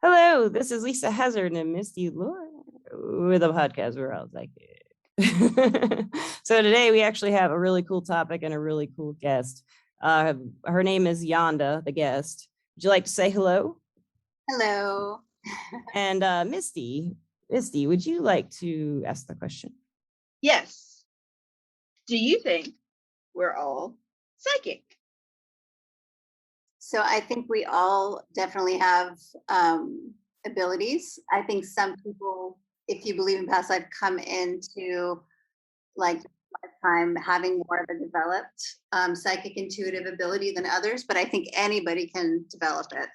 Hello, this is Lisa Hazard and Misty Lord with a podcast. We're all psychic. So today we actually have a really cool topic and a really cool guest. Her name is Yanda, the guest. Would you like to say hello? Hello. And Misty, would you like to ask the question? Yes. Do you think we're all psychic? So I think we all definitely have abilities. I think some people, if you believe in past life, come into like lifetime having more of a developed psychic intuitive ability than others, but I think anybody can develop it.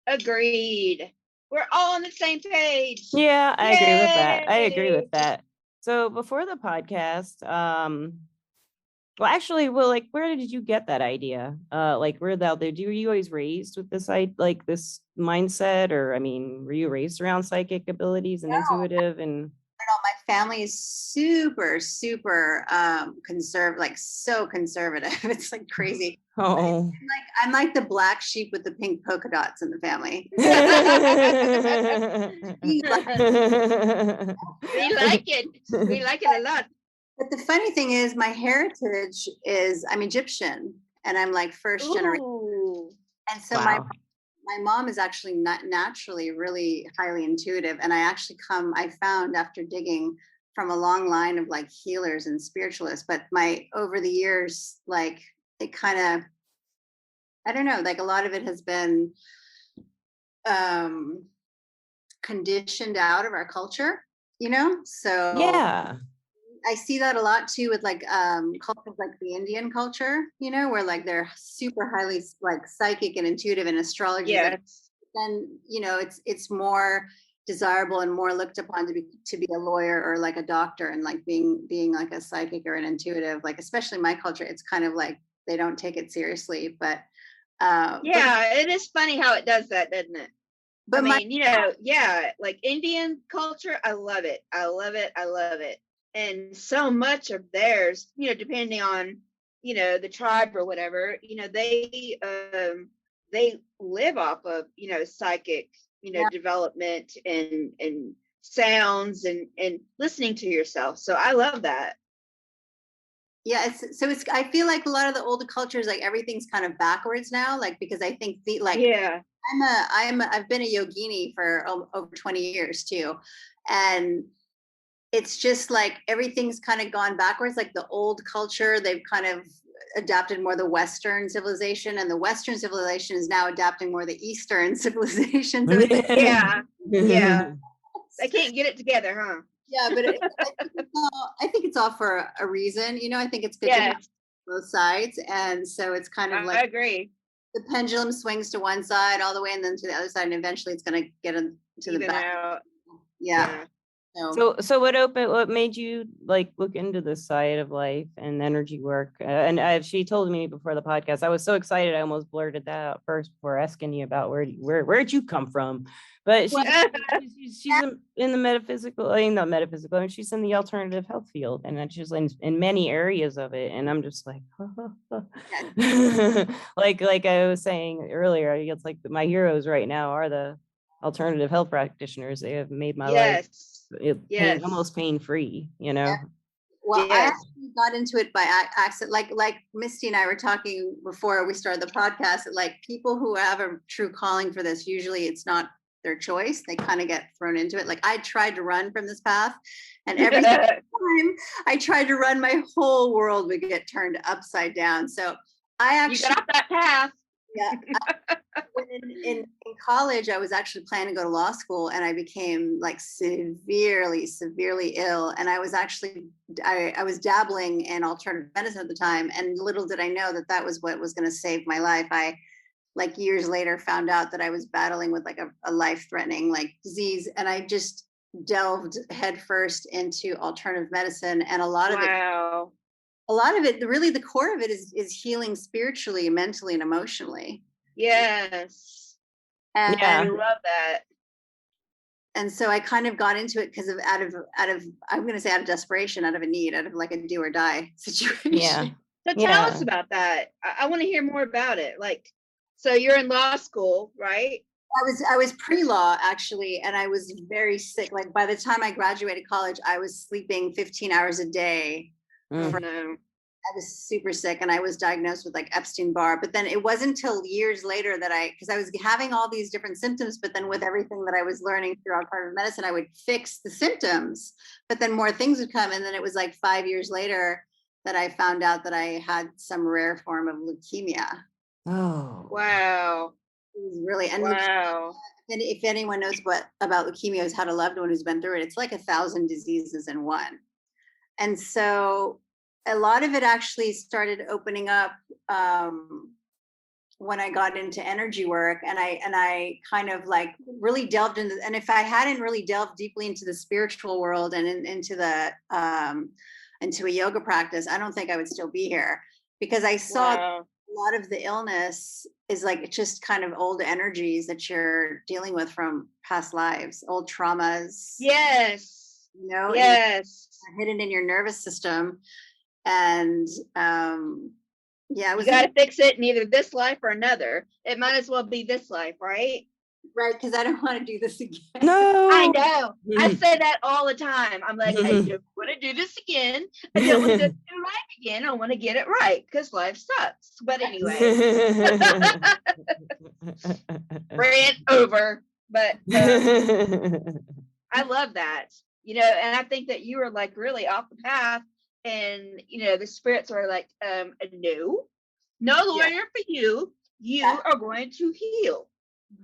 Agreed. We're all on the same page. Yeah, I agree with that. I Yay! agree with that. So before the podcast, well, actually, like, where did you get that idea? Like, were you always raised with this, like, this mindset, or I mean, were you raised around psychic abilities and intuitive and? My family is super conservative, like so conservative. It's like crazy. Oh, I'm like the black sheep with the pink polka dots in the family. We like it. We like it a lot. But the funny thing is, my heritage is I'm Egyptian, and I'm like first generation. And so wow. my mom is actually not naturally really highly intuitive, and I found after digging from a long line of like healers and spiritualists, but my over the years, like it kind of, I don't know, like a lot of it has been um conditioned out of our culture, so Yeah. I see that a lot too with like cultures like the Indian culture, where like they're super highly like psychic and intuitive, and astrology. Yeah. Like, then it's more desirable and more looked upon to be a lawyer or like a doctor, and like being like a psychic or an intuitive, like especially my culture, it's kind of like they don't take it seriously. But yeah, it is funny how it does that, doesn't it? But I mean, yeah, like Indian culture, I love it. I love it. I love it. And so much of theirs, depending on, the tribe or whatever, they live off of, psychic, development and sounds and listening to yourself. So I love that. Yeah, I feel like a lot of the older cultures, like everything's kind of backwards now, like because I think yeah. I've been a yogini for over 20 years too. And it's just like everything's kind of gone backwards. Like the old culture, they've kind of adapted more the Western civilization, and the Western civilization is now adapting more the Eastern civilization. So yeah. I can't get it together, huh? Yeah, but I think it's all for a reason. I think it's good to have both sides. And so it's kind of like, I agree. The pendulum swings to one side all the way and then to the other side, and eventually it's going to get into the back. Out. Yeah. So what made you like look into this side of life and energy work? She told me before the podcast, I was so excited I almost blurted that out first before asking you about where'd you come from? But she's in the metaphysical, I mean, not metaphysical, and she's in the alternative health field, and then she's in many areas of it, and I'm just like, like I was saying earlier, it's like my heroes right now are the alternative health practitioners. They have made my life almost pain-free, Well, I actually got into it by accident. Like Misty and I were talking before we started the podcast. Like people who have a true calling for this, usually it's not their choice. They kind of get thrown into it. Like I tried to run from this path, and every time I tried to run, my whole world would get turned upside down. So I actually got off that path. Yeah. In college, I was actually planning to go to law school, and I became like severely ill. And I was dabbling in alternative medicine at the time, and little did I know that was what was going to save my life. I like years later found out that I was battling with like a life-threatening like disease, and I just delved headfirst into alternative medicine, and a lot of it, really the core of it is healing spiritually, mentally, and emotionally. Yes. And I love that. And so I kind of got into it because of out of I'm going to say out of desperation, out of a need, out of like a do or die situation. Yeah. So tell us about that. I want to hear more about it. Like, so you're in law school, right? I was pre-law actually, and I was very sick. Like by the time I graduated college, I was sleeping 15 hours a day. Oh For, no. I was super sick, and I was diagnosed with like Epstein-Barr. But then it wasn't until years later that because I was having all these different symptoms, but then with everything that I was learning through alternative medicine, I would fix the symptoms, but then more things would come. And then it was like 5 years later that I found out that I had some rare form of leukemia. Oh, Wow. It was really, and Wow. and if anyone knows about leukemia, who's had a loved one who's been through it, it's like 1,000 diseases in one. And so a lot of it actually started opening up when I got into energy work, and I kind of like really delved into. And if I hadn't really delved deeply into the spiritual world and into a yoga practice, I don't think I would still be here, because I saw a lot of the illness is like just kind of old energies that you're dealing with from past lives, old traumas. Yes. You know, yes. Hidden in your nervous system. And yeah, it was, you got to fix it in either this life or another. It might as well be this life, right? Right, because I don't want to do this again. no. I know. I say that all the time. I'm like, I don't want to do this again. I don't want to go through life again. I want to get it right because life sucks. But anyway, rant over. But I love that, and I think that you were like really off the path, and the spirits are like, no lawyer for you. You are going to heal.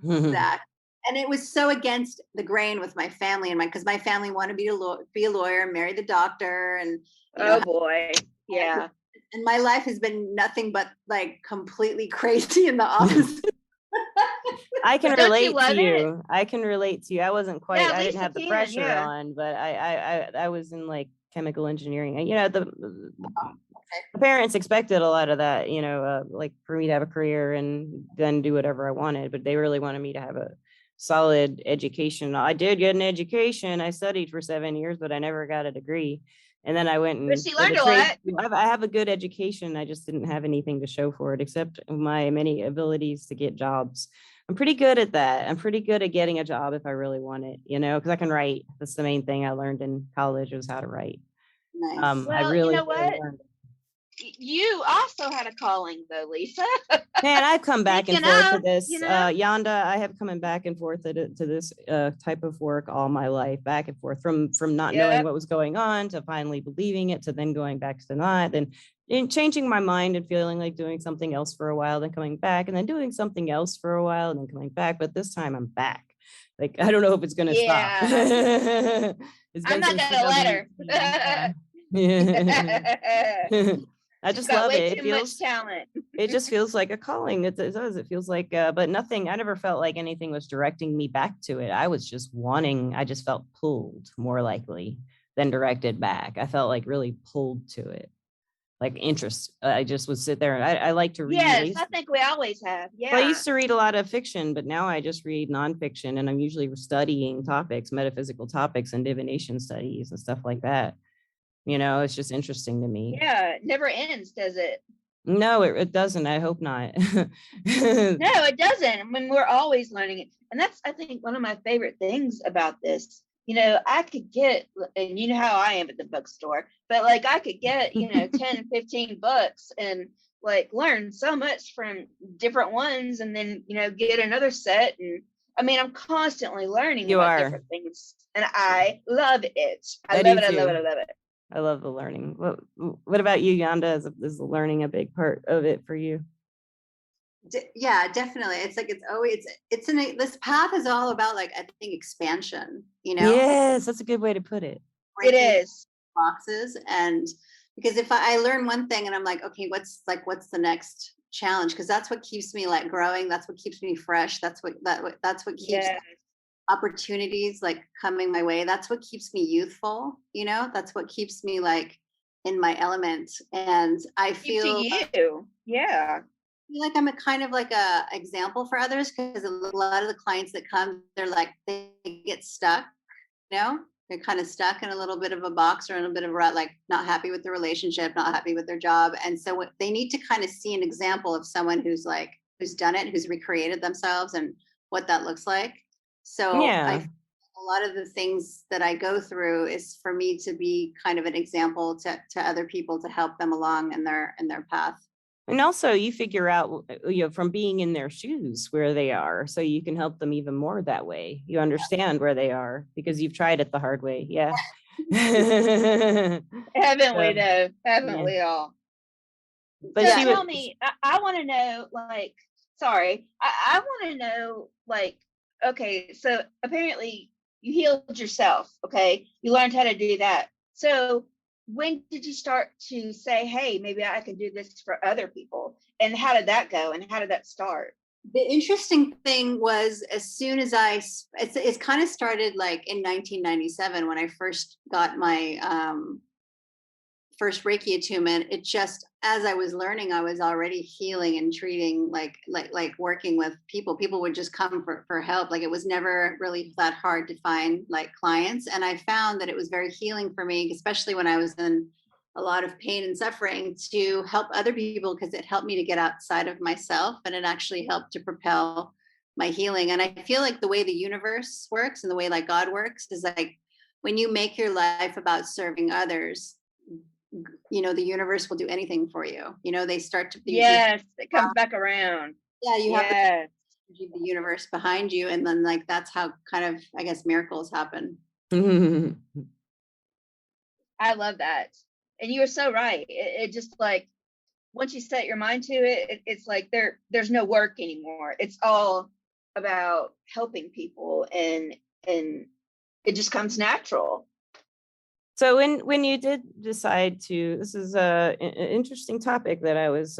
That. And it was so against the grain with my family, and because my family wanted me to be a lawyer, marry the doctor, and boy, yeah. And my life has been nothing but like completely crazy in the opposite. I can relate to you. I can relate to you. I wasn't quite. Yeah, I didn't have the pressure on, but I was in like chemical engineering. The parents expected a lot of that. Like for me to have a career and then do whatever I wanted, but they really wanted me to have a solid education. I did get an education. I studied for 7 years, but I never got a degree. And then I went and she learned a lot. I have a good education. I just didn't have anything to show for it except my many abilities to get jobs. I'm pretty good at that. I'm pretty good at getting a job if I really want it, because I can write. That's the main thing I learned in college was how to write. Nice. Well, I really, you know what? You also had a calling though, Lisa. Man, I've come back and forth to this. Yanda, I have coming back and forth to this type of work all my life, back and forth from not knowing what was going on to finally believing it, to then going back to not, then changing my mind and feeling like doing something else for a while, then coming back and then doing something else for a while and then coming back. But this time I'm back. Like, I don't know if it's going to stop. I'm not going to let her. I just love it. It feels talent. It just feels like a calling. It does. It feels like, but nothing. I never felt like anything was directing me back to it. I was just wanting. I just felt pulled more likely than directed back. I felt like really pulled to it, like interest. I just would sit there and I like to read. Yes, I think we always have. Yeah. Well, I used to read a lot of fiction, but now I just read nonfiction, and I'm usually studying topics, metaphysical topics, and divination studies and stuff like that. It's just interesting to me. Yeah, it never ends, does it? No, it doesn't. I hope not. No, it doesn't. I mean, we're always learning it. And that's, I think, one of my favorite things about this. I could get, and you know how I am at the bookstore, but like I could get, 10, 15 books and like learn so much from different ones, and then, get another set. And I mean, I'm constantly learning about different things, and I love it. I love it. I love it. I love the learning. What about you, Yanda? Is the learning a big part of it for you? Yeah, definitely. It's like this path is all about, like, I think, expansion. Yes, that's a good way to put it. It is boxes, and because if I learn one thing and I'm like, okay, what's the next challenge? Because that's what keeps me like growing. That's what keeps me fresh. That's what keeps opportunities like coming my way. That's what keeps me youthful. That's what keeps me like in my element. And I feel like I'm a kind of like a example for others, because a lot of the clients that come, they're like, they get stuck, they're kind of stuck in a little bit of a box or in a bit of a rut, like not happy with the relationship, not happy with their job. And so they need to kind of see an example of someone who's done it, who's recreated themselves and what that looks like. So Yeah. a lot of the things that I go through is for me to be kind of an example to other people, to help them along in their path. And also you figure out, from being in their shoes where they are, so you can help them even more that way. You understand where they are because you've tried it the hard way. Yeah. Haven't we So, though? Haven't yeah. we all? But So she tell was, me, I want to know, like, sorry, I want to know, like, okay, so apparently you healed yourself, okay? You learned how to do that. So when did you start to say, hey, maybe I can do this for other people? And how did that go? And how did that start? The interesting thing was, as soon as it's kind of started like in 1997 when I first got my first Reiki attunement. It just, as I was learning, I was already healing and treating, like working with people. People would just come for help. Like, it was never really that hard to find like clients. And I found that it was very healing for me, especially when I was in a lot of pain and suffering, to help other people, because it helped me to get outside of myself, and it actually helped to propel my healing. And I feel like the way the universe works and the way like God works is like, when you make your life about serving others, the universe will do anything for you. They start to Yes, it comes back around. yeah, you have Yes, the universe behind you, and then like that's how kind of, I guess, miracles happen. I love that. And you were so right. It just like, once you set your mind to it, it's like there's no work anymore. It's all about helping people, and it just comes natural. so when you did decide to, this is an interesting topic that I was,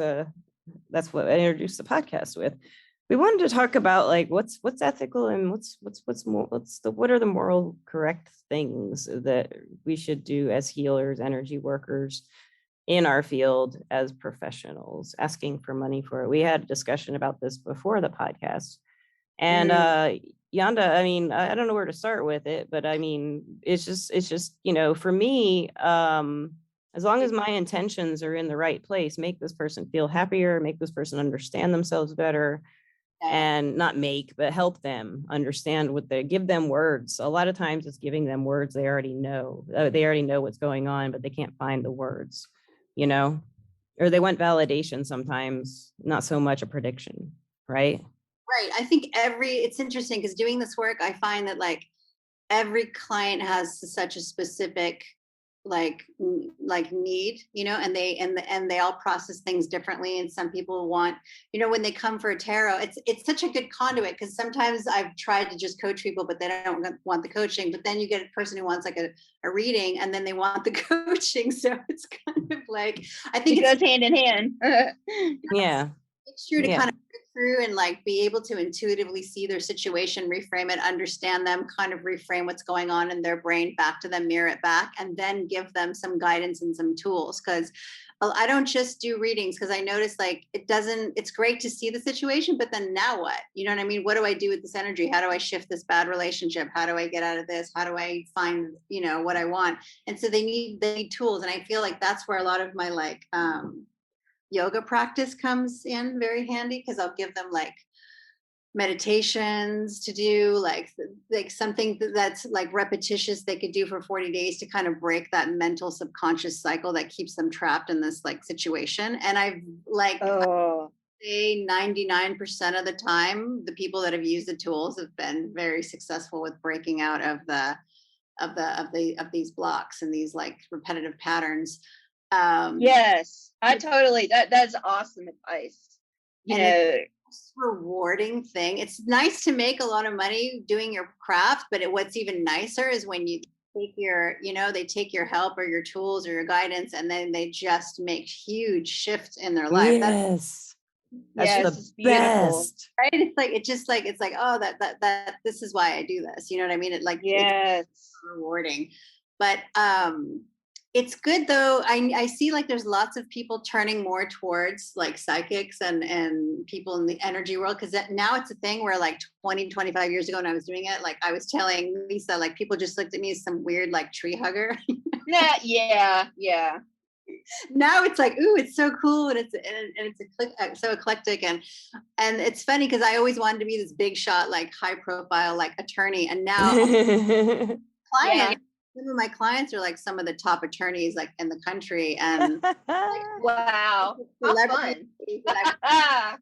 that's what I introduced the podcast with. We wanted to talk about like what's ethical and what are the moral correct things that we should do as healers, energy workers in our field as professionals, asking for money for it. We had a discussion about this before the podcast. And Yanda, I mean, I don't know where to start with it, but I mean, it's just, for me, as long as my intentions are in the right place, make this person feel happier, make this person understand themselves better, and not make, but help them understand what they give them words. A lot of times it's giving them words they already know. They already know what's going on, but they can't find the words, or they want validation sometimes, not so much a prediction, right? Right. I think it's interesting because doing this work, I find that like every client has such a specific like need, and they all process things differently. And some people want, when they come for a tarot, it's such a good conduit, because sometimes I've tried to just coach people, but they don't want the coaching. But then you get a person who wants like a reading, and then they want the coaching. So it's kind of like, I think it goes hand in hand. Yeah. Make sure to kind of go through and like be able to intuitively see their situation, reframe it, understand them, kind of reframe what's going on in their brain back to them, mirror it back, and then give them some guidance and some tools. Because I don't just do readings, because I notice like it's great to see the situation, but then now what? You know what I mean? What do I do with this energy? How do I shift this bad relationship? How do I get out of this? How do I find, what I want? And so they need tools. And I feel like that's where a lot of my like, yoga practice comes in very handy, because I'll give them like meditations to do, like something that's like repetitious they could do for 40 days to kind of break that mental subconscious cycle that keeps them trapped in this like situation. And I've like, I say 99% of the time, the people that have used the tools have been very successful with breaking out of these blocks and these like repetitive patterns. Yes, I totally, that's awesome advice. It's rewarding thing. It's nice to make a lot of money doing your craft, but what's even nicer is when you take they take your help or your tools or your guidance, and then they just make huge shifts in their life. Yes. That's the beautiful. best. Right? It's like, oh, that this is why I do this. You know what I mean? It's rewarding. But it's good though. I see like there's lots of people turning more towards like psychics and people in the energy world, because now it's a thing where like 20-25 years ago when I was doing it, like I was telling Lisa, like people just looked at me as some weird like tree hugger. Yeah. Now it's like, ooh, it's so cool, and it's so eclectic, and it's funny because I always wanted to be this big shot, like high profile, like attorney, and now clients, some of my clients are like some of the top attorneys like in the country, and Wow, how fun. and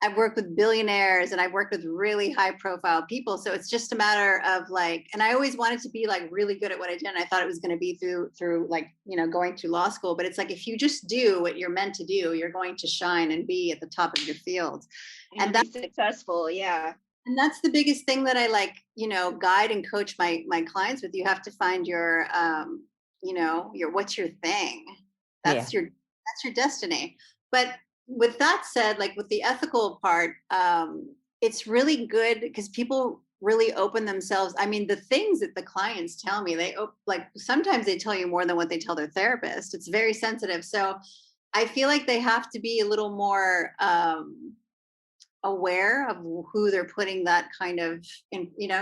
I've worked with billionaires, and I've worked with really high profile people. So it's just a matter of like, and I always wanted to be like really good at what I did. And I thought it was going to be through like, going through law school, but it's like, if you just do what you're meant to do, you're going to shine and be at the top of your field. And that's successful. Yeah. And that's the biggest thing that I like, guide and coach my clients with. You have to find your, what's your thing? That's your destiny. But with that said, like with the ethical part, it's really good because people really open themselves. I mean, the things that the clients tell me, like sometimes they tell you more than what they tell their therapist. It's very sensitive. So I feel like they have to be a little more aware of who they're putting that kind of,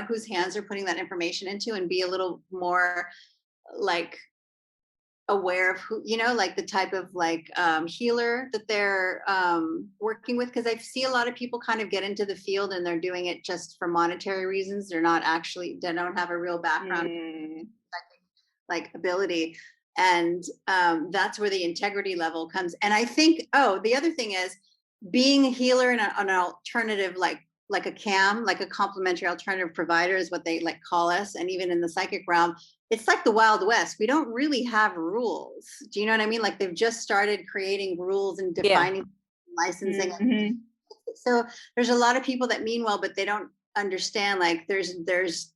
whose hands they're putting that information into, and be a little more like aware of who, like the type of like healer that they're working with. Because I see a lot of people kind of get into the field and they're doing it just for monetary reasons. They don't have a real background like ability. And that's where the integrity level comes. And I think, the other thing is being a healer and an alternative, like a CAM, like a complementary alternative provider is what they like call us. And even in the psychic realm, it's like the Wild West. We don't really have rules. Do you know what I mean? Like they've just started creating rules and defining licensing. Mm-hmm. So there's a lot of people that mean well, but they don't understand, like there's do's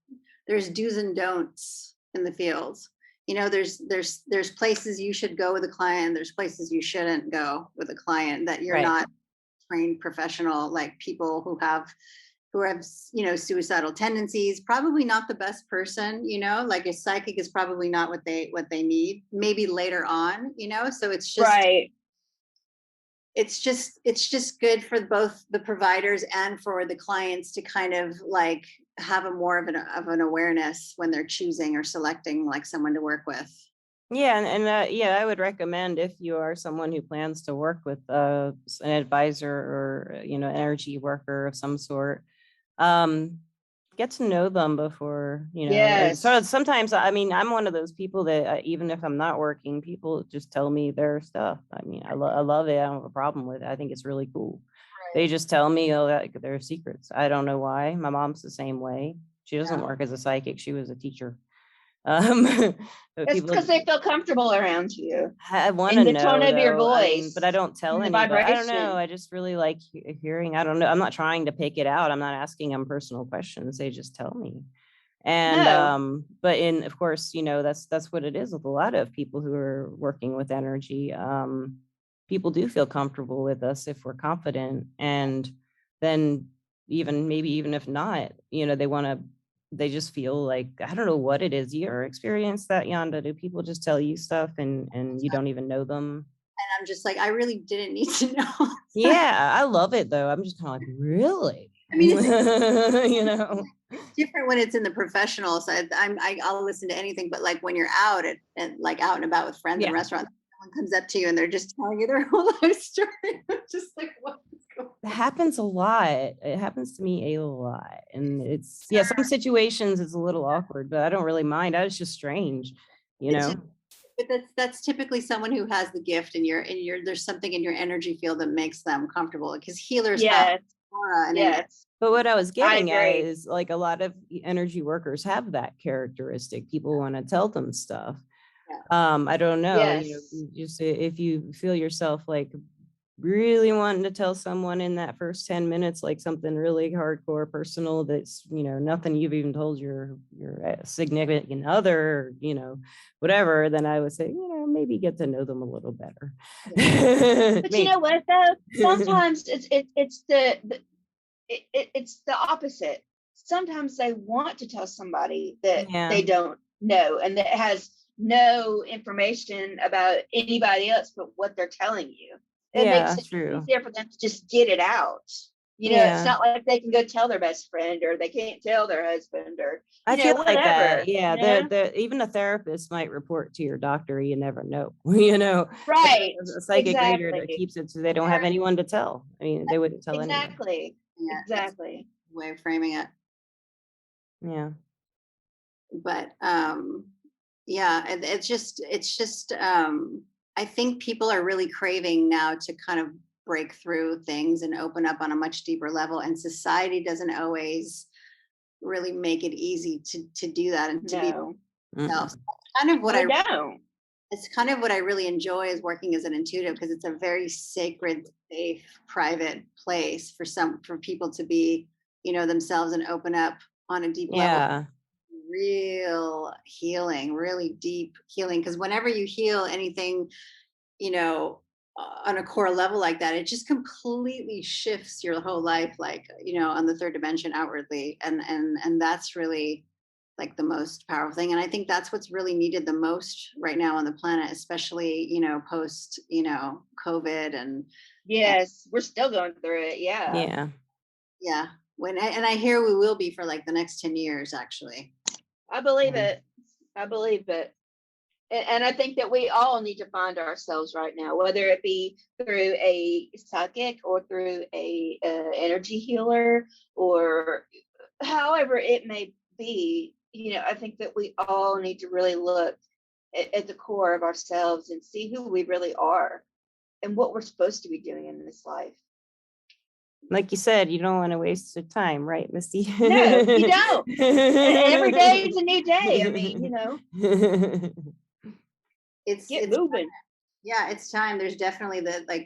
and don'ts in the fields. There's places you should go with a client. There's places you shouldn't go with a client, that you're not trained professional, like people who have suicidal tendencies, probably not the best person, like a psychic is probably not what they need, maybe later on, so it's just it's just good for both the providers and for the clients to kind of like have a more of an awareness when they're choosing or selecting like someone to work with. Yeah, and I would recommend, if you are someone who plans to work with an advisor or energy worker of some sort, get to know them before, So sometimes, I mean, I'm one of those people that even if I'm not working, people just tell me their stuff. I mean, I love it. I don't have a problem with it. I think it's really cool. Right. They just tell me their secrets. I don't know why. My mom's the same way. She doesn't work as a psychic. She was a teacher. It's because they feel comfortable around you. I want to know the tone of your voice, but I don't tell anybody. I don't know. I just really like hearing. I don't know. I'm not trying to pick it out. I'm not asking them personal questions. They just tell me. And but of course, that's what it is with a lot of people who are working with energy. People do feel comfortable with us if we're confident, and then even if not, they just feel like, I don't know what it is. You ever experienced that, Yanda? Do people just tell you stuff and you don't even know them? And I'm just like, I really didn't need to know. Yeah, I love it though. I'm just kind of like, really? I mean, it's different when it's in the professional side. I'll listen to anything, but like when you're out and like out and about with friends in restaurants, someone comes up to you and they're just telling you their whole life story. I'm just like, what? It happens a lot. It happens to me a lot, and it's some situations it's a little awkward, but I don't really mind. It's just strange, But that's typically someone who has the gift, and there's something in your energy field that makes them comfortable, because healers have aura. But what I was getting at is, like, a lot of energy workers have that characteristic. People want to tell them stuff. I don't know. Just if you feel yourself like really wanting to tell someone in that first 10 minutes, like something really hardcore personal, that's, nothing you've even told your significant other, whatever, then I would say, maybe get to know them a little better. But you know what though? Sometimes it's the opposite. Sometimes they want to tell somebody that they don't know and that has no information about anybody else but what they're telling you. It makes it easier for them to just get it out. It's not like they can go tell their best friend, or they can't tell their husband, or, I feel like whatever. that. Yeah. Even a therapist might report to your doctor. You never know. Right. A psychic reader that Exactly. keeps it so they don't have anyone to tell. I mean, they wouldn't tell anyone. Exactly. Yeah, Exactly. way of framing it. Yeah. But yeah, it's just I think people are really craving now to kind of break through things and open up on a much deeper level, and society doesn't always really make it easy to do that and to be themselves. Kind of what it's kind of what I really enjoy is working as an intuitive, because it's a very sacred, safe, private place for people to be, themselves and open up on a deep level. Yeah. Real healing, really deep healing. Because whenever you heal anything, on a core level like that, it just completely shifts your whole life, like, on the third dimension outwardly. And that's really like the most powerful thing. And I think that's what's really needed the most right now on the planet, especially, post, COVID and Yes, we're still going through it. Yeah. Yeah. yeah. And I hear we will be for like the next 10 years, actually. I believe it. I believe it. And I think that we all need to find ourselves right now, whether it be through a psychic or through a energy healer, or however it may be. I think that we all need to really look at the core of ourselves and see who we really are and what we're supposed to be doing in this life. Like you said, you don't want to waste your time, right, Misty? No, you don't. Every day is a new day. I mean, It's moving. Yeah, it's time. There's definitely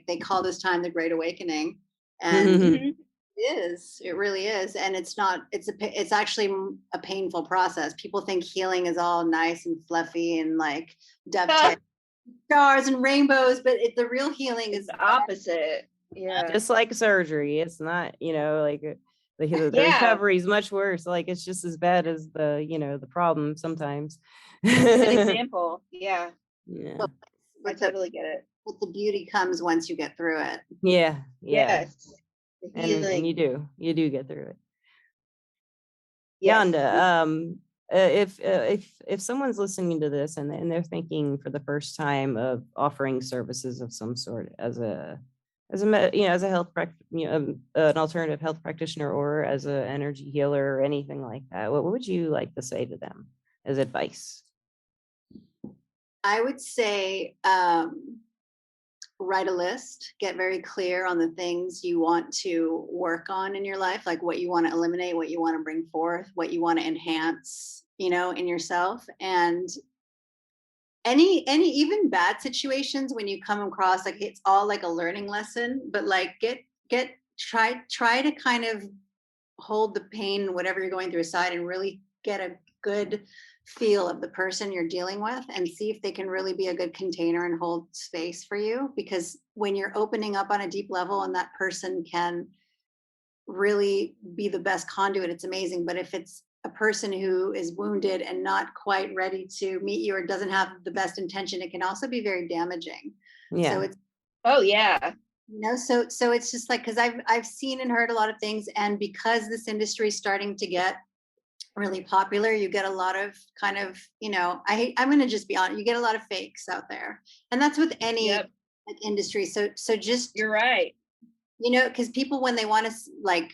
they call this time the Great Awakening, and it is. It really is, and it's not. It's actually a painful process. People think healing is all nice and fluffy and like dovetail stars and rainbows, but the real healing is the opposite. Yeah, just like surgery. It's not, like the recovery is much worse. Like it's just as bad as the problem sometimes. An example. Yeah. Yeah. I totally get it. But the beauty comes once you get through it. Yeah. Yes. And you do get through it. Yes. Yanda, if someone's listening to this and they're thinking for the first time of offering services of some sort as a health an alternative health practitioner, or as an energy healer or anything like that, what would you like to say to them as advice? I would say write a list, get very clear on the things you want to work on in your life, like what you want to eliminate, what you want to bring forth, what you want to enhance, in yourself. And any even bad situations, when you come across, like, it's all like a learning lesson, but like try to kind of hold the pain, whatever you're going through, aside, and really get a good feel of the person you're dealing with, and see if they can really be a good container and hold space for you. Because when you're opening up on a deep level and that person can really be the best conduit, it's amazing. But if it's a person who is wounded and not quite ready to meet you, or doesn't have the best intention, it can also be very damaging. Yeah. So it's so it's just like, because I've seen and heard a lot of things, and because this industry is starting to get really popular, you get a lot of kind of, I'm going to just be honest, you get a lot of fakes out there, and that's with any like industry. So just, you're right. Because people, when they want to like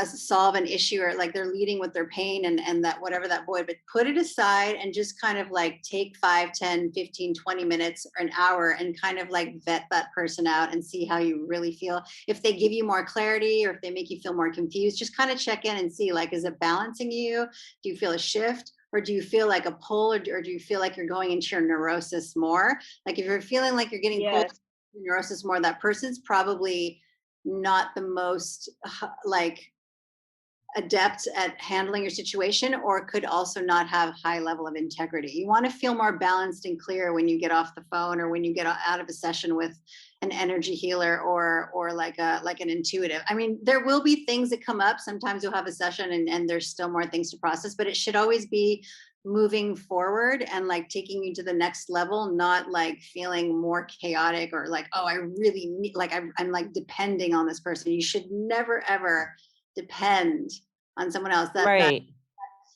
solve an issue, or like they're leading with their pain and that whatever that void, but put it aside and just kind of like take 5, 10, 15, 20 minutes or an hour and kind of like vet that person out and see how you really feel. If they give you more clarity, or if they make you feel more confused, just kind of check in and see, like, is it balancing you? Do you feel a shift, or do you feel like a pull, or do you feel like you're going into your neurosis more? Like, if you're feeling like you're getting pulled into neurosis more, that person's probably not the most like adept at handling your situation, or could also not have high level of integrity. You want to feel more balanced and clear when you get off the phone, or when you get out of a session with an energy healer, or like an intuitive. I mean, there will be things that come up. Sometimes you'll have a session and there's still more things to process, but it should always be moving forward and like taking you to the next level, not like feeling more chaotic or like, oh, I really need, like I'm like depending on this person. You should never ever depend on someone else. That Right.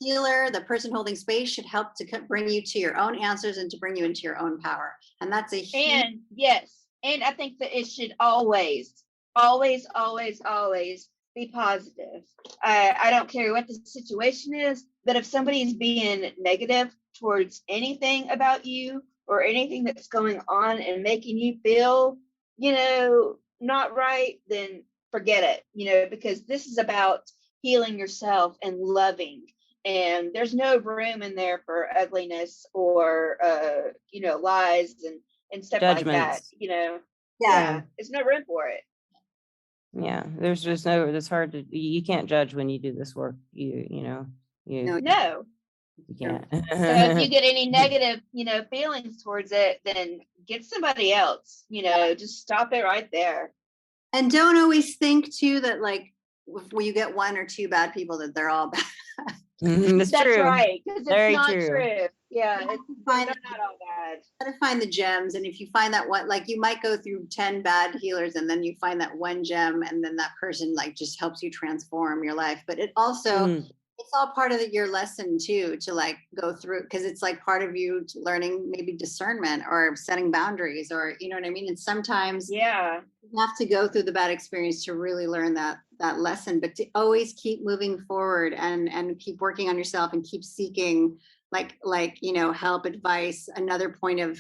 healer, the person holding space, should help to bring you to your own answers and to bring you into your own power. And that's a huge. And yes, and I think that it should always, always, always, always be positive. I don't care what the situation is, but if somebody's being negative towards anything about you or anything that's going on and making you feel, not right, then forget it, because this is about healing yourself and loving. And there's no room in there for ugliness or, lies and stuff like that, Yeah. there's no room for it. Yeah, there's just it's hard to, you can't judge when you do this work. You No. you can't. So if you get any negative, feelings towards it, then get somebody else, just stop it right there. And don't always think too that like when you get one or two bad people that they're all bad. It's That's true. right, because it's Very not true. true. Yeah, they're Find not all bad. Gotta find the gems, and if you find that one, like you might go through 10 bad healers and then you find that one gem, and then that person like just helps you transform your life. But it also it's all part of your lesson too, to like go through, because it's like part of you learning maybe discernment or setting boundaries, or you know what I mean. And sometimes you have to go through the bad experience to really learn that lesson, but to always keep moving forward and keep working on yourself and keep seeking help, advice, another point of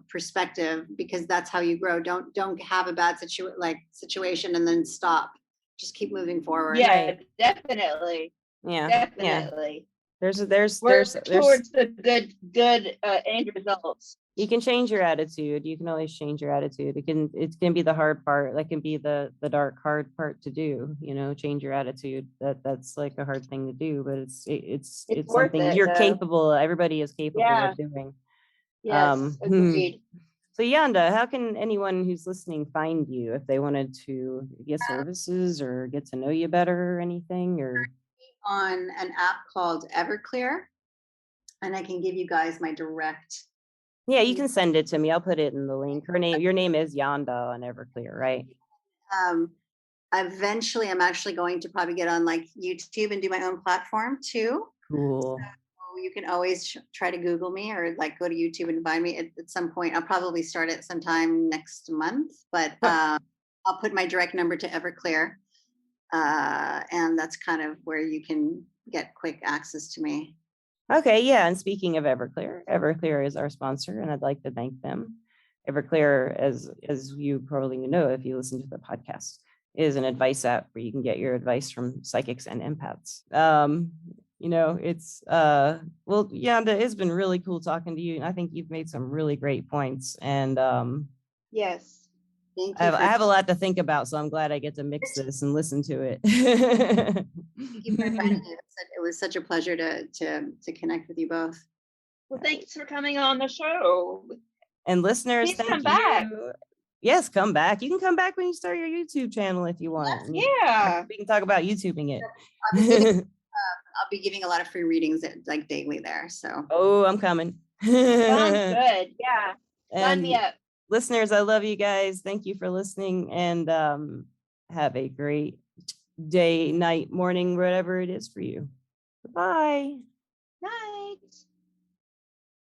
perspective, because that's how you grow. Don't have a bad situation and then stop. Just keep moving forward. Yeah, definitely. Yeah, definitely. There's towards the good end results. You can change your attitude. You can always change your attitude. It can be the hard part. That can be the dark, hard part to do, change your attitude. That's like a hard thing to do, but it's something you're capable. Everybody is capable of doing. Yes, agreed. So Yanda, how can anyone who's listening find you if they wanted to get services or get to know you better or anything? Or on an app called Everclear, and I can give you guys my direct. Yeah, you can send it to me. I'll put it in the link. Your name is Yanda on Everclear, right? Eventually, I'm actually going to probably get on like YouTube and do my own platform too. Cool. So you can always try to Google me or like go to YouTube and find me at some point. I'll probably start it sometime next month, but I'll put my direct number to Everclear. And that's kind of where you can get quick access to me. Okay, yeah. And speaking of Everclear is our sponsor, and I'd like to thank them. Everclear, as you probably know if you listen to the podcast, is an advice app where you can get your advice from psychics and empaths. It's well, Yanda, it's been really cool talking to you, and I think you've made some really great points. And yes. I have a lot to think about, so I'm glad I get to mix this and listen to it. Thank you for inviting me. It was such a pleasure to connect with you both. Well, thanks for coming on the show. And listeners, please come back. Yes, come back. You can come back when you start your YouTube channel if you want. Yeah. We can talk about YouTubing it. I'll be giving a lot of free readings like daily there. So. Oh, I'm coming. Sounds good. Yeah. Sign me up. Listeners, I love you guys. Thank you for listening, and have a great day, night, morning, whatever it is for you. Bye.